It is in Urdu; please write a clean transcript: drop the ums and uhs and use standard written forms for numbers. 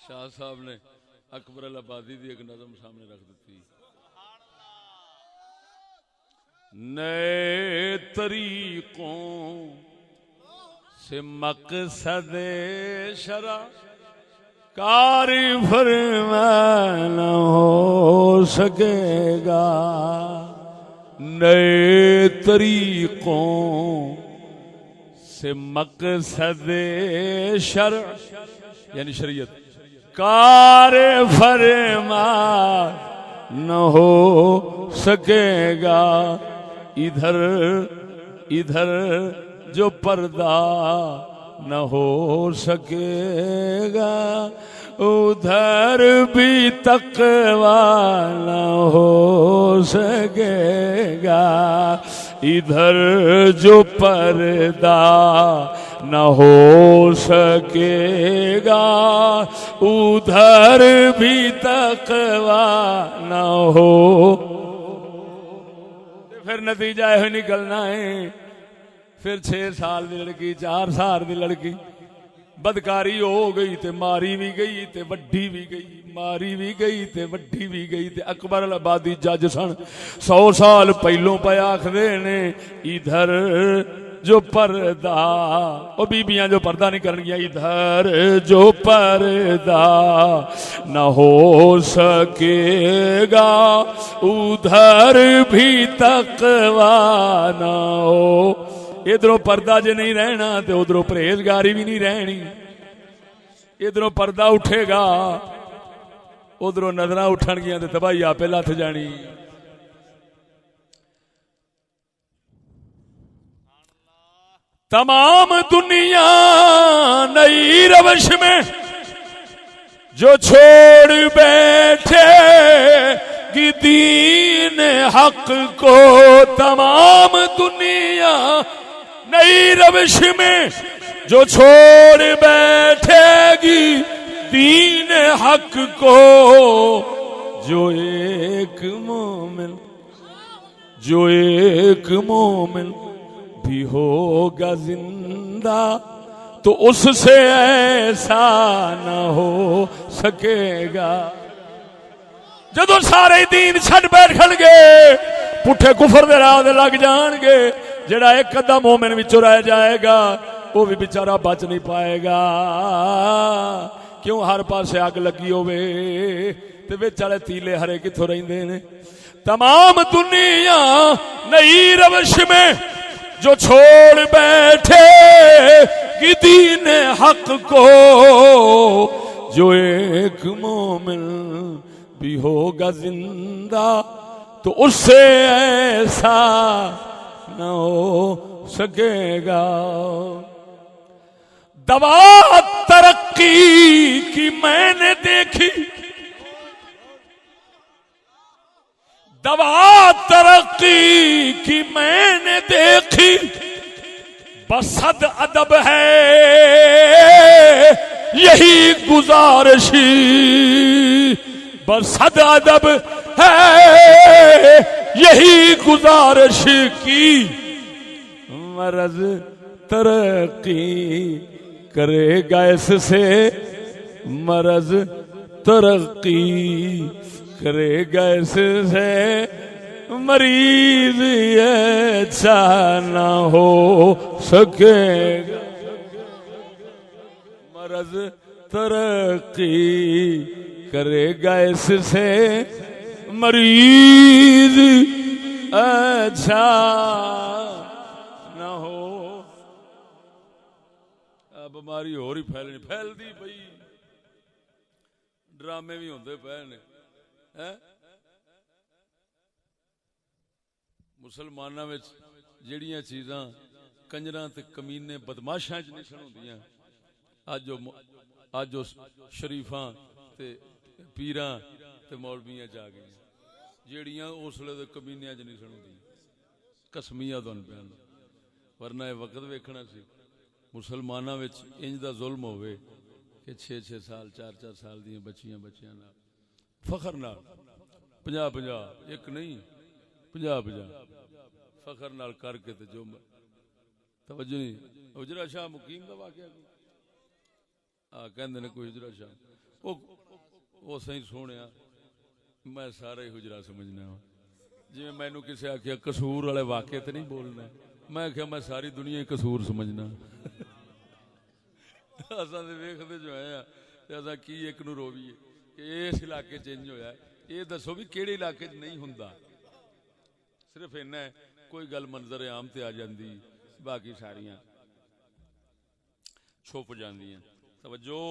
شاہ صاحب نے اکبر الآبادی دی ایک نظم سامنے رکھ دیتی. نئے طریقوں سے مقصد شرع کاری فرما نہ ہو سکے گا. نئے طریقوں سے مقصد شرع یعنی شریعت کار فرما نہ ہو سکے گا. ادھر جو پردہ نہ ہو سکے گا ادھر بھی تقوی نہ ہو سکے گا. ادھر جو پردہ نہ ہو سکے گا ادھر بھی تقوی نہ ہو. پھر نتیجہ یہ نکلنا ہے. پھر 6 سال دی لڑکی 4 سال دی لڑکی بدکاری ہو گئی تے ماری بھی گئی تے وڈی بھی گئی, ماری بھی گئی تے وڈی بھی گئی. تے اکبر الآبادی جج سن 100 سال پہلوں پہ آکھدے نے ادھر جو پردہ او بیبیاں جو پردہ نہیں کرن گیا ادھر جو پردہ نہ ہو سکے گا ادھر بھی تقوی نہ ہو. ادھروں پردہ جے نہیں رہنا تے ادھروں پرہیزگاری بھی نہیں رہنی. ادھروں پردہ اٹھے گا ادھروں نظراں اٹھن گیاں تے تباہی آپے لتھ جانی. تمام دنیا نئی روش میں جو چھوڑ بیٹھے گی دین حق کو. تمام دنیا نئی روش میں جو چھوڑ بیٹھے گی دین حق کو. جو ایک مومن بھی ہوگا زندہ تو اس سے ایسا نہ ہو سکے گا. جدو سارے دین چھڈ بیٹھن گے پٹھے کفر دے راہ دے لگ جان گے جڑا ایک ادھا مومن وچوں رہ جائے گا وہ بھی بیچارہ بچ نہیں پائے گا. کیوں ہر پاسے اگ لگی ہوے تے وچ والے تیلے ہرے کتھوں رہندے نے. تمام دنیا نئی روش میں جو چھوڑ بیٹھے گی دین حق کو. جو ایک مومن بھی ہوگا زندہ تو اس سے ایسا نہ ہو سکے گا. دوا ترقی کی میں نے دیکھی, دوا ترقی کی میں نے دیکھی, بصد ادب ہے یہی گزارشی. بصد ادب ہے یہی گزارش کی. مرض ترقی کرے گا اس سے, مرض ترقی کرے گا اس سے, مریض اچھا نہ ہو سکے گا. مرض ترقی کرے گا اس سے, مریض اچھا نہ ہو. بیماری ہو رہی پھیلدی پئی, ڈرامے بھی ہوندے پئے نے. مسلماناں وچ جڑیاں چیزاں کنجراں تے کمینے بدماشاں چ نہیں ہوندیاں اج شریفاں تے پیراں تے مولویاں چ آ گئیاں جڑیاں اس ویلے تے کمینیاں چ نہیں ہوندیاں. قسمیاں تھانوں پیاں, ورنہ یہ وقت ویکھنا سی مسلماناں وچ انج دا ظلم ہوئے کہ 6 سال 4 سال دیاں بچیاں نال فخر نال 50 ایک نہیں 50 فخر نال کر کے تے جو توجہ نہیں. اجرا شاہ مقیم دا واقعہ کہندے نے کوئی اجرا شاہ وہ صحیح سونے میں سارا ہی حجرا سمجھنا وا جی مینو کسی آخیا قصور والے واقعے تو نہیں بولنا میں آخیا میں ساری دنیا ہی قصور سمجھنا اصا ویختے جو ہے اصا کی ایک نو رویے کہ اس علاقے چینج ہویا ہے یہ دسو بھی کہڑے علاقے چ نہیں ہوندا صرف اینا ہے کوئی گل منظر عام تے آ جاندی باقی ساریاں چھپ جاندیاں توجہ